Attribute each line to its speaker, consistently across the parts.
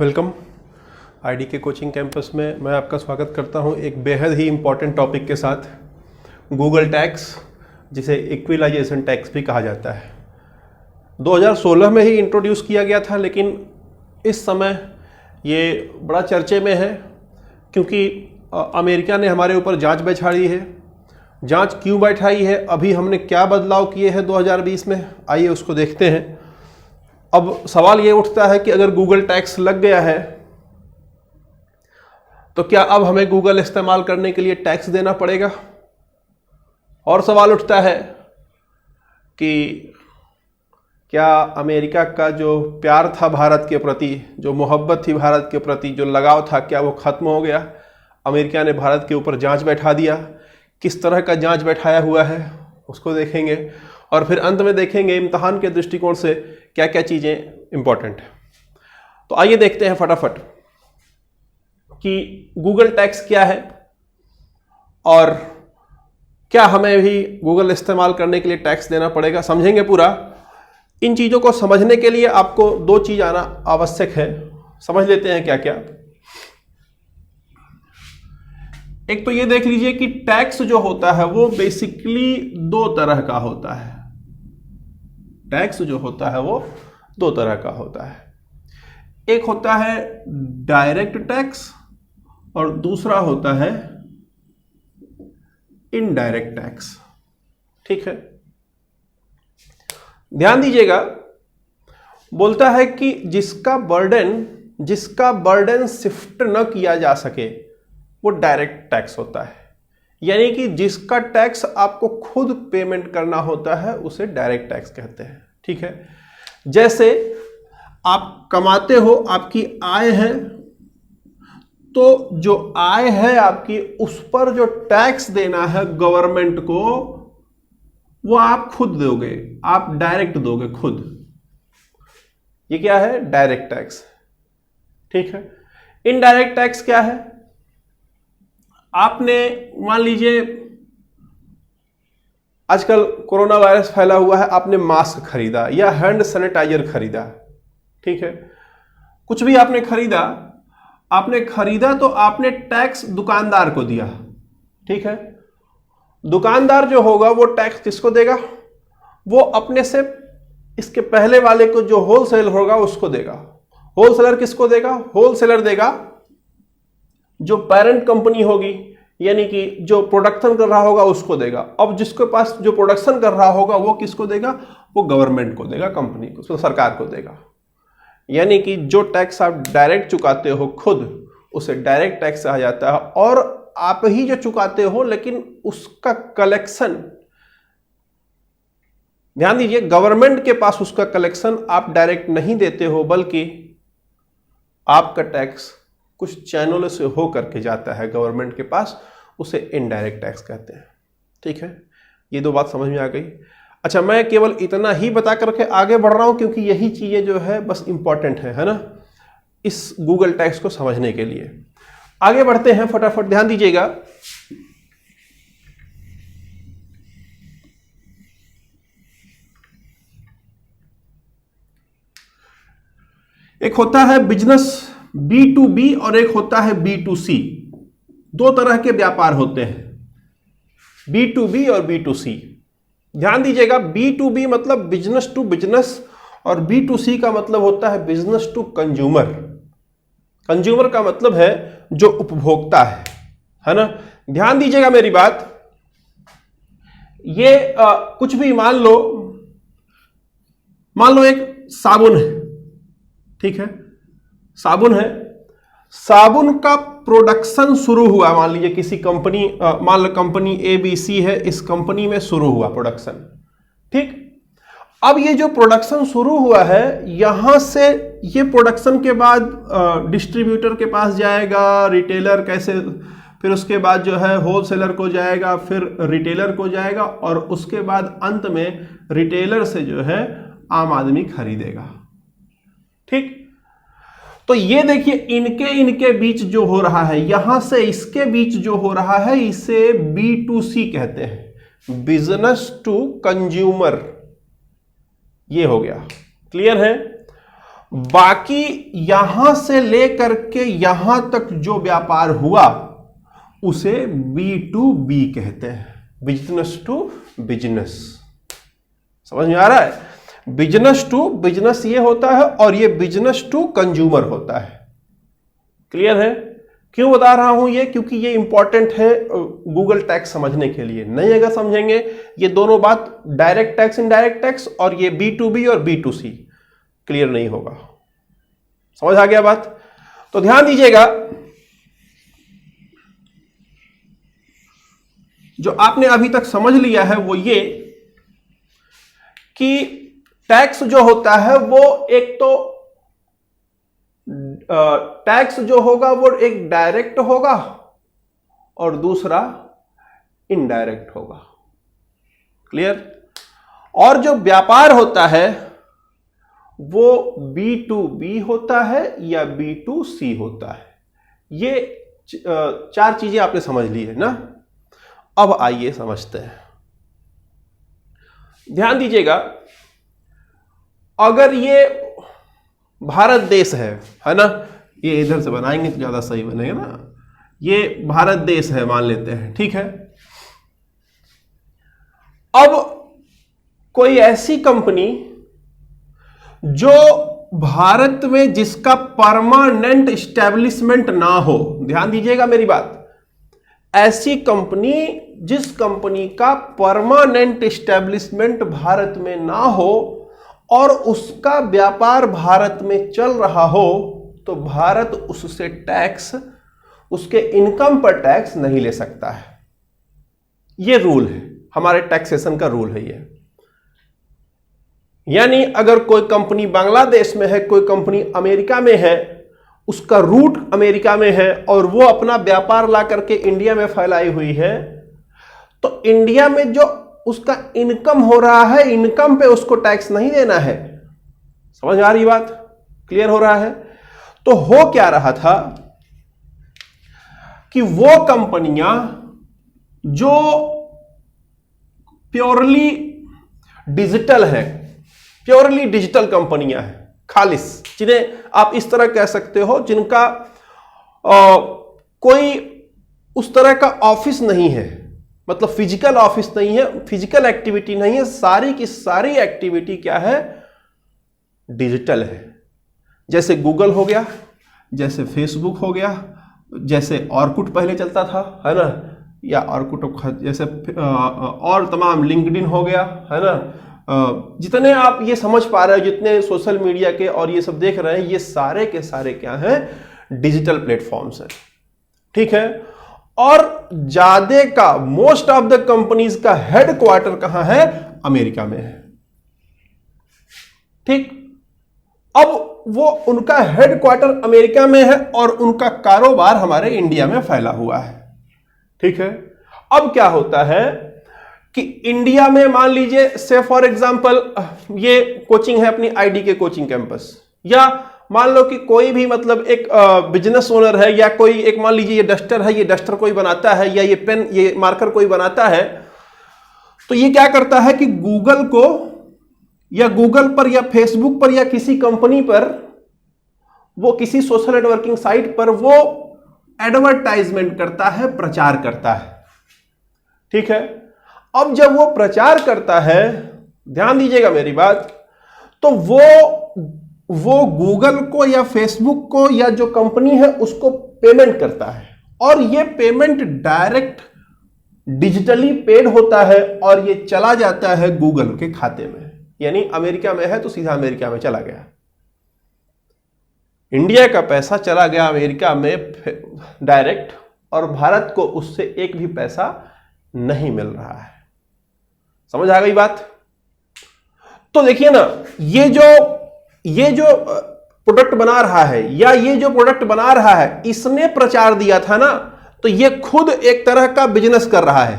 Speaker 1: Welcome ID के coaching campus में मैं आपका स्वागत करता हूं एक बेहद ही इम्पॉर्टेंट टॉपिक के साथ, गूगल टैक्स, जिसे इक्विलाइजेशन टैक्स भी कहा जाता है। 2016 में ही इंट्रोड्यूस किया गया था, लेकिन इस समय ये बड़ा चर्चे में है क्योंकि अमेरिका ने हमारे ऊपर जांच बैठाई है। जांच क्यों बैठाई है, अभी हमने क्या बदलाव किए हैं 2020 में, आइए उसको देखते हैं। अब सवाल ये उठता है कि अगर गूगल टैक्स लग गया है तो क्या अब हमें गूगल इस्तेमाल करने के लिए टैक्स देना पड़ेगा। और सवाल उठता है कि क्या अमेरिका का जो प्यार था भारत के प्रति, जो मोहब्बत थी भारत के प्रति, जो लगाव था, क्या वो खत्म हो गया। अमेरिका ने भारत के ऊपर जांच बैठा दिया। किस तरह का जांच बैठाया हुआ है उसको देखेंगे और फिर अंत में देखेंगे इम्तिहान के दृष्टिकोण से क्या क्या चीज़ें इंपॉर्टेंट है। तो आइए देखते हैं फटाफट कि गूगल टैक्स क्या है और क्या हमें भी गूगल इस्तेमाल करने के लिए टैक्स देना पड़ेगा, समझेंगे पूरा। इन चीज़ों को समझने के लिए आपको दो चीज़ आना आवश्यक है। समझ लेते हैं क्या क्या। एक तो ये देख लीजिए कि टैक्स जो होता है वो बेसिकली दो तरह का होता है। टैक्स जो होता है वो दो तरह का होता है। एक होता है डायरेक्ट टैक्स और दूसरा होता है इनडायरेक्ट टैक्स। ठीक है, ध्यान दीजिएगा। बोलता है कि जिसका बर्डन शिफ्ट न किया जा सके वो डायरेक्ट टैक्स होता है। यानी कि जिसका टैक्स आपको खुद पेमेंट करना होता है उसे डायरेक्ट टैक्स कहते हैं। ठीक है, जैसे आप कमाते हो, आपकी आय है, तो जो आय है आपकी उस पर जो टैक्स देना है गवर्नमेंट को वो आप खुद दोगे, आप डायरेक्ट दोगे खुद। ये क्या है? Direct tax. ठीक है। इनडायरेक्ट टैक्स क्या है? आपने मान लीजिए आजकल कोरोना वायरस फैला हुआ है, आपने मास्क खरीदा या हैंड सैनिटाइजर खरीदा। ठीक है, कुछ भी आपने खरीदा तो आपने टैक्स दुकानदार को दिया। ठीक है, दुकानदार जो होगा वो टैक्स किसको देगा? वो अपने से इसके पहले वाले को जो होलसेल होगा उसको देगा। होलसेलर किसको देगा? होलसेलर देगा जो पेरेंट कंपनी होगी, यानी कि जो प्रोडक्शन कर रहा होगा उसको देगा। अब जिसके पास जो प्रोडक्शन कर रहा होगा वो किसको देगा? वो गवर्नमेंट को देगा, कंपनी को, सरकार को देगा। यानी कि जो टैक्स आप डायरेक्ट चुकाते हो खुद उसे डायरेक्ट टैक्स कहा जाता है, और आप ही जो चुकाते हो लेकिन उसका कलेक्शन, ध्यान दीजिए, गवर्नमेंट के पास उसका कलेक्शन आप डायरेक्ट नहीं देते हो, बल्कि आपका टैक्स कुछ चैनलों से हो करके जाता है गवर्नमेंट के पास, उसे इनडायरेक्ट टैक्स कहते हैं। ठीक है, ये दो बात समझ में आ गई। अच्छा, मैं केवल इतना ही बता करके आगे बढ़ रहा हूं क्योंकि यही चीजें जो है बस इंपॉर्टेंट है ना, इस गूगल टैक्स को समझने के लिए। आगे बढ़ते हैं फटाफट, ध्यान दीजिएगा। एक होता है बिजनेस B2B और एक होता है B2C। दो तरह के व्यापार होते हैं, B2B और B2C। ध्यान दीजिएगा, B2B मतलब बिजनेस टू बिजनेस और B2C का मतलब होता है बिजनेस टू कंज्यूमर। कंज्यूमर का मतलब है जो उपभोक्ता है ना। ध्यान दीजिएगा मेरी बात। ये कुछ भी मान लो एक साबुन है। ठीक है, साबुन है, साबुन का प्रोडक्शन शुरू हुआ, मान लीजिए किसी कंपनी, मान लो कंपनी ABC है, इस कंपनी में शुरू हुआ प्रोडक्शन। ठीक, अब ये जो प्रोडक्शन शुरू हुआ है, यहां से ये प्रोडक्शन के बाद डिस्ट्रीब्यूटर के पास जाएगा, रिटेलर कैसे, फिर उसके बाद जो है होलसेलर को जाएगा, फिर रिटेलर को जाएगा, और उसके बाद अंत में रिटेलर से जो है आम आदमी खरीदेगा। ठीक, तो ये देखिए इनके बीच जो हो रहा है, यहां से इसके बीच जो हो रहा है, इसे B2C कहते हैं, बिजनेस टू कंज्यूमर। ये हो गया, क्लियर है। बाकी यहां से लेकर के यहां तक जो व्यापार हुआ उसे B2B कहते हैं, बिजनेस टू बिजनेस। समझ में आ रहा है? बिजनेस टू बिजनेस ये होता है और ये बिजनेस टू कंज्यूमर होता है। क्लियर है? क्यों बता रहा हूं ये? क्योंकि ये इंपॉर्टेंट है गूगल टैक्स समझने के लिए। नहीं अगर समझेंगे ये दोनों बात, डायरेक्ट टैक्स इनडायरेक्ट टैक्स और ये B2B और B2C, क्लियर नहीं होगा। समझ आ गया बात? तो ध्यान दीजिएगा, जो आपने अभी तक समझ लिया है वो ये कि टैक्स जो होता है वो एक तो टैक्स जो होगा वो एक डायरेक्ट होगा और दूसरा इनडायरेक्ट होगा। क्लियर? और जो व्यापार होता है वो B2B होता है या B2C होता है। ये चार चीजें आपने समझ ली है ना। अब आइए समझते हैं। ध्यान दीजिएगा, अगर ये भारत देश है ना, ये इधर से बनाएंगे तो ज्यादा सही बनेगा ना। ये भारत देश है मान लेते हैं, ठीक है। अब कोई ऐसी कंपनी जो भारत में जिसका परमानेंट एस्टेब्लिशमेंट ना हो, ध्यान दीजिएगा मेरी बात, ऐसी कंपनी जिस कंपनी का परमानेंट एस्टेब्लिशमेंट भारत में ना हो और उसका व्यापार भारत में चल रहा हो, तो भारत उससे टैक्स, उसके इनकम पर टैक्स नहीं ले सकता है। यह रूल है, हमारे टैक्सेशन का रूल है ये। यानी अगर कोई कंपनी बांग्लादेश में है, कोई कंपनी अमेरिका में है, उसका रूट अमेरिका में है और वो अपना व्यापार ला करके इंडिया में फैलाई हुई है, तो इंडिया में जो उसका इनकम हो रहा है, इनकम पे उसको टैक्स नहीं देना है। समझ आ रही बात? क्लियर हो रहा है? तो हो क्या रहा था कि वो कंपनियां जो प्योरली डिजिटल है, प्योरली डिजिटल कंपनियां हैं, खालिस, जिन्हें आप इस तरह कह सकते हो, जिनका कोई उस तरह का ऑफिस नहीं है, मतलब फिजिकल ऑफिस नहीं है, फिजिकल एक्टिविटी नहीं है, सारी की सारी एक्टिविटी क्या है? डिजिटल है। जैसे गूगल हो गया, जैसे फेसबुक हो गया, जैसे ऑर्कुट पहले चलता था, है ना, या ऑर्कुट जैसे और तमाम लिंक्डइन हो गया, है ना। जितने आप ये समझ पा रहे हो, जितने सोशल मीडिया के और ये सब देख रहे हैं, ये सारे के सारे क्या हैं? डिजिटल प्लेटफॉर्म्स हैं, ठीक है। और ज्यादा का, मोस्ट ऑफ द कंपनीज का हेडक्वार्टर कहां है? अमेरिका में है, ठीक। अब वो उनका हेडक्वार्टर अमेरिका में है और उनका कारोबार हमारे इंडिया में फैला हुआ है, ठीक है। अब क्या होता है कि इंडिया में मान लीजिए, से फॉर एग्जांपल ये कोचिंग है अपनी आईडी के कोचिंग कैंपस, या मान लो कि कोई भी मतलब एक बिजनेस ओनर है, या कोई एक मान लीजिए ये डस्टर है, ये डस्टर कोई बनाता है, या ये पेन, ये मार्कर कोई बनाता है, तो ये क्या करता है कि गूगल को, या गूगल पर या फेसबुक पर या किसी कंपनी पर, वो किसी सोशल नेटवर्किंग साइट पर वो एडवर्टाइजमेंट करता है, प्रचार करता है, ठीक है। अब जब वो प्रचार करता है, ध्यान दीजिएगा मेरी बात, तो वो गूगल को या फेसबुक को या जो कंपनी है उसको पेमेंट करता है, और ये पेमेंट डायरेक्ट डिजिटली पेड होता है और ये चला जाता है गूगल के खाते में। यानी अमेरिका में है तो सीधा अमेरिका में चला गया, इंडिया का पैसा चला गया अमेरिका में डायरेक्ट, और भारत को उससे एक भी पैसा नहीं मिल रहा है। समझ आ गई बात? तो देखिए ना, ये जो प्रोडक्ट बना रहा है, या ये जो प्रोडक्ट बना रहा है, इसने प्रचार दिया था ना, तो ये खुद एक तरह का बिजनेस कर रहा है।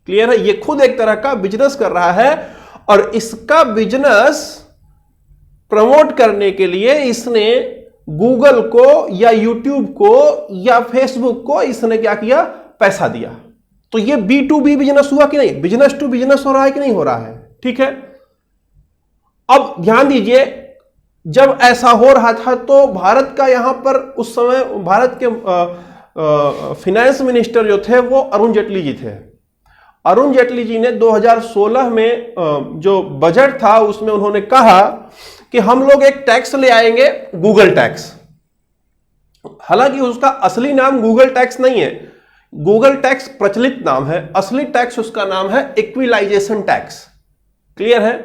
Speaker 1: क्लियर है? ये खुद एक तरह का बिजनेस कर रहा है, और इसका बिजनेस प्रमोट करने के लिए इसने गूगल को या यूट्यूब को या फेसबुक को इसने क्या किया? पैसा दिया। तो ये B2B बिजनेस हुआ कि नहीं? बिजनेस टू बिजनेस हो रहा है कि नहीं हो रहा है? ठीक है। अब ध्यान दीजिए, जब ऐसा हो रहा था तो भारत का यहां पर उस समय भारत के फिनेंस मिनिस्टर जो थे वो अरुण जेटली जी थे। अरुण जेटली जी ने 2016 में जो बजट था उसमें उन्होंने कहा कि हम लोग एक टैक्स ले आएंगे, गूगल टैक्स। हालांकि उसका असली नाम गूगल टैक्स नहीं है, गूगल टैक्स प्रचलित नाम है, असली टैक्स उसका नाम है इक्विलाइजेशन टैक्स। क्लियर है?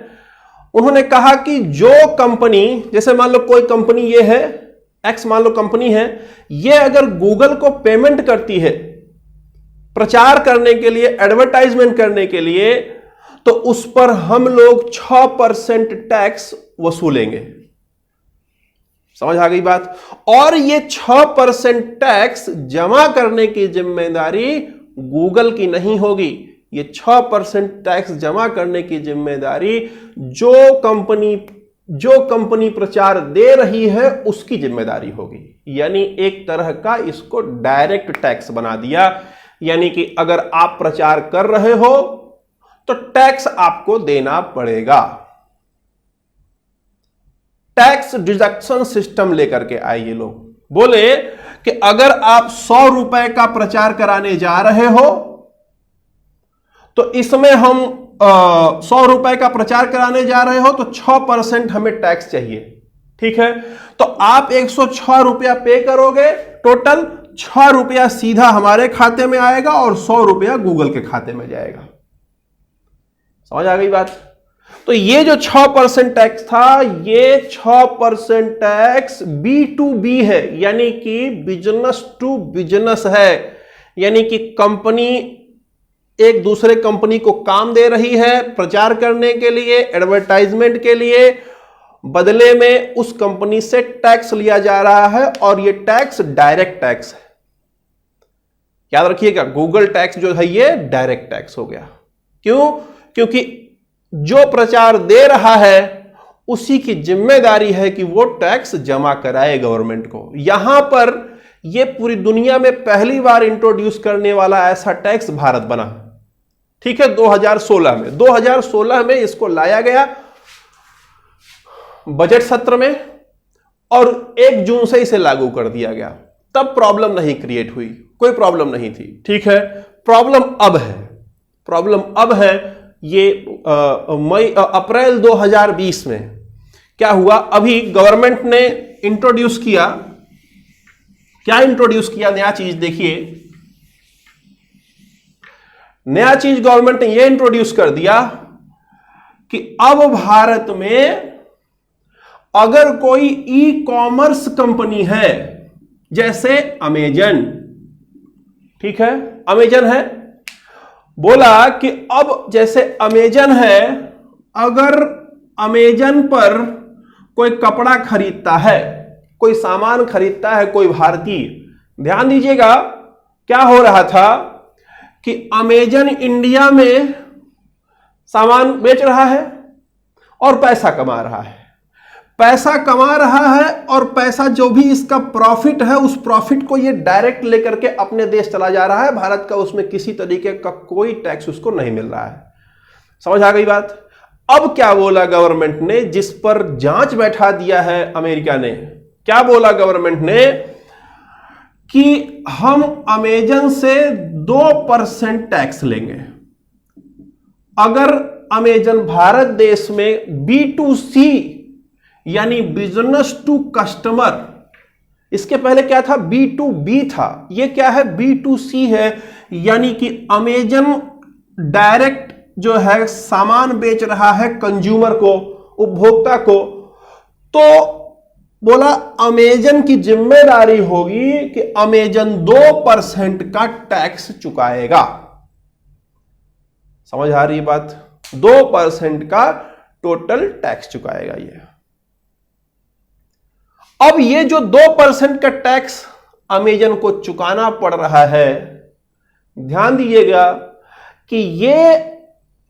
Speaker 1: उन्होंने कहा कि जो कंपनी, जैसे मान लो कोई कंपनी ये है, एक्स मान लो कंपनी है, ये अगर गूगल को पेमेंट करती है प्रचार करने के लिए, एडवर्टाइजमेंट करने के लिए, तो उस पर हम लोग 6% टैक्स वसूलेंगे। समझ आ गई बात? और ये 6% टैक्स जमा करने की जिम्मेदारी गूगल की नहीं होगी। ये 6% टैक्स जमा करने की जिम्मेदारी जो कंपनी प्रचार दे रही है उसकी जिम्मेदारी होगी। यानी एक तरह का इसको डायरेक्ट टैक्स बना दिया। यानी कि अगर आप प्रचार कर रहे हो तो टैक्स आपको देना पड़ेगा। टैक्स डिडक्शन सिस्टम लेकर के आए ये लोग। बोले कि अगर आप 100 रुपए का प्रचार कराने जा रहे हो तो इसमें हम 100 रुपए का प्रचार कराने जा रहे हो तो 6% हमें टैक्स चाहिए। ठीक है, तो आप 106 रुपया पे करोगे, टोटल 6 रुपया सीधा हमारे खाते में आएगा और 100 रुपया गूगल के खाते में जाएगा। समझ आ गई बात? तो ये जो 6% टैक्स था, ये 6% टैक्स B2B है, यानी कि बिजनेस टू बिजनेस है। यानी कि कंपनी एक दूसरे कंपनी को काम दे रही है प्रचार करने के लिए, एडवर्टाइजमेंट के लिए, बदले में उस कंपनी से टैक्स लिया जा रहा है और यह टैक्स डायरेक्ट टैक्स है। याद रखिएगा, गूगल टैक्स जो है ये डायरेक्ट टैक्स हो गया। क्यों? क्योंकि जो प्रचार दे रहा है उसी की जिम्मेदारी है कि वो टैक्स जमा कराए गवर्नमेंट को। यहां पर ये पूरी दुनिया में पहली बार इंट्रोड्यूस करने वाला ऐसा टैक्स भारत बना। ठीक है, 2016 में इसको लाया गया बजट सत्र में और 1 जून से इसे लागू कर दिया गया। तब प्रॉब्लम नहीं क्रिएट हुई, कोई प्रॉब्लम नहीं थी। ठीक है, प्रॉब्लम अब है ये अप्रैल 2020 में क्या हुआ। अभी गवर्नमेंट ने इंट्रोड्यूस किया, क्या इंट्रोड्यूस किया नया चीज? देखिए, नया चीज गवर्नमेंट ने यह इंट्रोड्यूस कर दिया कि अब भारत में अगर कोई ई कॉमर्स कंपनी है, जैसे अमेजन, ठीक है, अमेजन है, बोला कि अब जैसे अमेजन है, अगर अमेजन पर कोई कपड़ा खरीदता है, कोई सामान खरीदता है कोई भारतीय, ध्यान दीजिएगा क्या हो रहा था कि अमेजन इंडिया में सामान बेच रहा है और पैसा कमा रहा है। और पैसा जो भी इसका प्रॉफिट है, उस प्रॉफिट को ये डायरेक्ट लेकर के अपने देश चला जा रहा है। भारत का उसमें किसी तरीके का कोई टैक्स उसको नहीं मिल रहा है। समझ आ गई बात? अब क्या बोला गवर्नमेंट ने, जिस पर जांच बैठा दिया है अमेरिका ने, क्या बोला गवर्नमेंट ने कि हम अमेजन से 2% टैक्स लेंगे अगर अमेजन भारत देश में B2C यानी बिजनेस टू कस्टमर, इसके पहले क्या था? B2B था, ये क्या है? B2C है। यानी कि अमेजन डायरेक्ट जो है सामान बेच रहा है कंज्यूमर को, उपभोक्ता को। तो बोला अमेजन की जिम्मेदारी होगी कि अमेजन 2% का टैक्स चुकाएगा। समझ आ रही बात? 2% का टोटल टैक्स चुकाएगा ये। अब ये जो 2% का टैक्स अमेजन को चुकाना पड़ रहा है, ध्यान दीजिएगा कि ये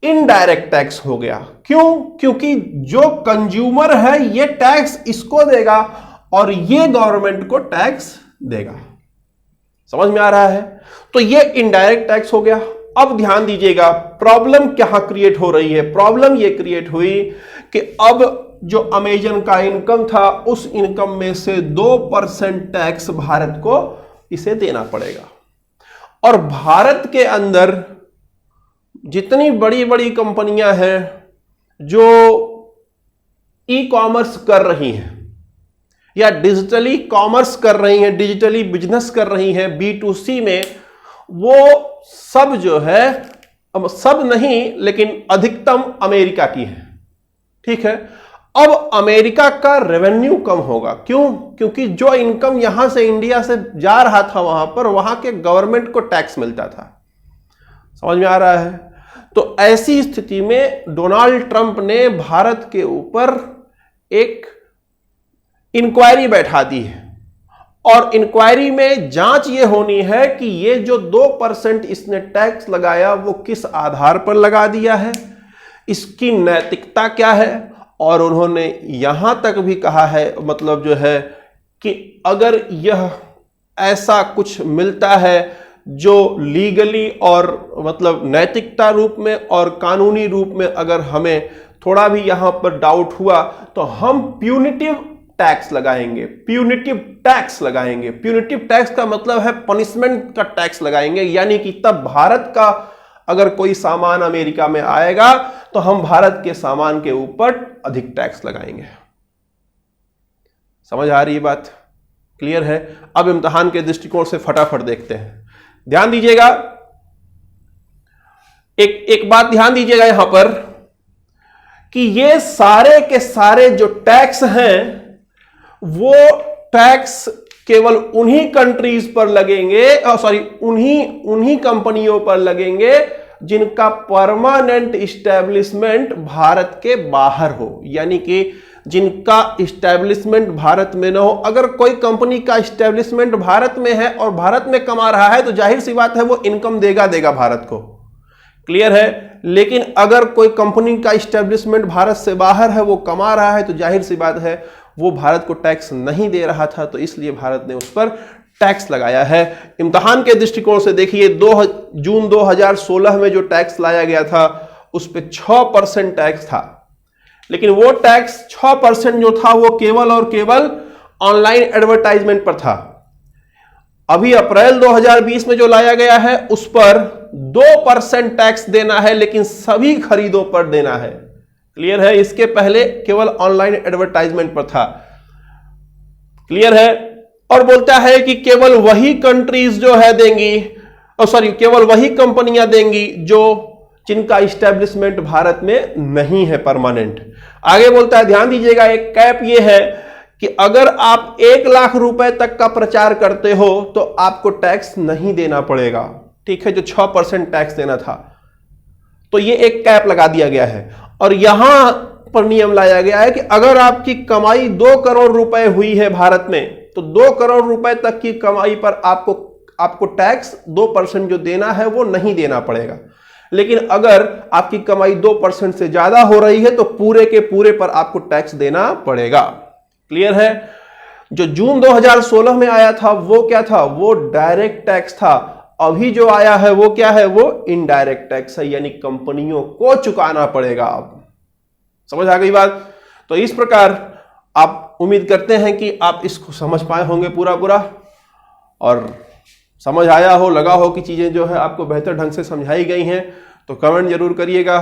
Speaker 1: इनडायरेक्ट टैक्स हो गया। क्यों? क्योंकि जो कंज्यूमर है ये टैक्स इसको देगा और ये गवर्नमेंट को टैक्स देगा। समझ में आ रहा है? तो ये इनडायरेक्ट टैक्स हो गया। अब ध्यान दीजिएगा प्रॉब्लम क्या क्रिएट हो रही है। प्रॉब्लम ये क्रिएट हुई कि अब जो अमेजन का इनकम था उस इनकम में से 2% टैक्स भारत को इसे देना पड़ेगा। और भारत के अंदर जितनी बड़ी बड़ी कंपनियां हैं जो ई कॉमर्स कर रही हैं या डिजिटली कॉमर्स कर रही हैं, डिजिटली बिजनेस कर रही हैं B2C में, वो सब जो है, अब सब नहीं लेकिन अधिकतम अमेरिका की है। ठीक है, अब अमेरिका का रेवेन्यू कम होगा। क्यों? क्योंकि जो इनकम यहां से इंडिया से जा रहा था वहां पर वहां के गवर्नमेंट को टैक्स मिलता था। समझ में आ रहा है? तो ऐसी स्थिति में डोनाल्ड ट्रंप ने भारत के ऊपर एक इंक्वायरी बैठा दी है और इंक्वायरी में जांच ये होनी है कि ये जो 2% इसने टैक्स लगाया वो किस आधार पर लगा दिया है, इसकी नैतिकता क्या है। और उन्होंने यहां तक भी कहा है, मतलब जो है कि अगर यह ऐसा कुछ मिलता है जो लीगली और मतलब नैतिकता रूप में और कानूनी रूप में अगर हमें थोड़ा भी यहां पर डाउट हुआ तो हम प्यूनिटिव टैक्स लगाएंगे। प्यूनिटिव टैक्स लगाएंगे। प्यूनिटिव टैक्स का मतलब है पनिशमेंट का टैक्स लगाएंगे, यानी कि तब भारत का अगर कोई सामान अमेरिका में आएगा तो हम भारत के सामान के ऊपर अधिक टैक्स लगाएंगे। समझ आ रही है बात? क्लियर है? अब इम्तिहान के दृष्टिकोण से फटाफट देखते हैं। ध्यान दीजिएगा, एक बात ध्यान दीजिएगा यहां पर कि ये सारे के सारे जो टैक्स हैं वो टैक्स केवल उन्हीं कंट्रीज पर लगेंगे, उन्हीं कंपनियों पर लगेंगे जिनका परमानेंट इस्टेब्लिशमेंट भारत के बाहर हो, यानी कि जिनका इस्टेब्लिशमेंट भारत में न हो। अगर कोई कंपनी का इस्टेब्लिशमेंट भारत में है और भारत में कमा रहा है तो जाहिर सी बात है वो इनकम देगा भारत को। क्लियर है? लेकिन अगर कोई कंपनी का इस्टेब्लिशमेंट भारत से बाहर है, वो कमा रहा है, तो जाहिर सी बात है वो भारत को टैक्स नहीं दे रहा था, तो इसलिए भारत ने उस पर टैक्स लगाया है। इम्तिहान के दृष्टिकोण से देखिए, जून 2016 में जो टैक्स लाया गया था उस पर 6% टैक्स था, लेकिन वो टैक्स 6% जो था वो केवल और केवल ऑनलाइन एडवर्टाइजमेंट पर था। अभी अप्रैल 2020 में जो लाया गया है उस पर 2% टैक्स देना है, लेकिन सभी खरीदों पर देना है। क्लियर है? इसके पहले केवल ऑनलाइन एडवर्टाइजमेंट पर था। क्लियर है? और बोलता है कि केवल वही कंट्रीज जो है देंगी, केवल वही कंपनियां देंगी जिनका इस्टेब्लिशमेंट भारत में नहीं है परमानेंट। आगे बोलता है, ध्यान दीजिएगा, एक कैप ये है कि अगर आप 1 लाख रुपए तक का प्रचार करते हो तो आपको टैक्स नहीं देना पड़ेगा। ठीक है, जो 6% टैक्स देना था, तो ये एक कैप लगा दिया गया है। और यहां पर नियम लाया गया है कि अगर आपकी कमाई 2 करोड़ रुपए हुई है भारत में, तो 2 करोड़ रुपए तक की कमाई पर आपको टैक्स 2% जो देना है वो नहीं देना पड़ेगा। लेकिन अगर आपकी कमाई 2% से ज्यादा हो रही है तो पूरे के पूरे पर आपको टैक्स देना पड़ेगा। क्लियर है? जो जून 2016 में आया था वो क्या था? वो डायरेक्ट टैक्स था। अभी जो आया है वो क्या है? वो इनडायरेक्ट टैक्स है, यानी कंपनियों को चुकाना पड़ेगा। अब समझ आ गई बात? तो इस प्रकार आप उम्मीद करते हैं कि आप इसको समझ पाए होंगे पूरा, और समझ आया हो, लगा हो कि चीजें जो है आपको बेहतर ढंग से समझाई गई हैं। तो कमेंट जरूर करिएगा,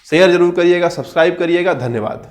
Speaker 1: शेयर जरूर करिएगा, सब्सक्राइब करिएगा। धन्यवाद।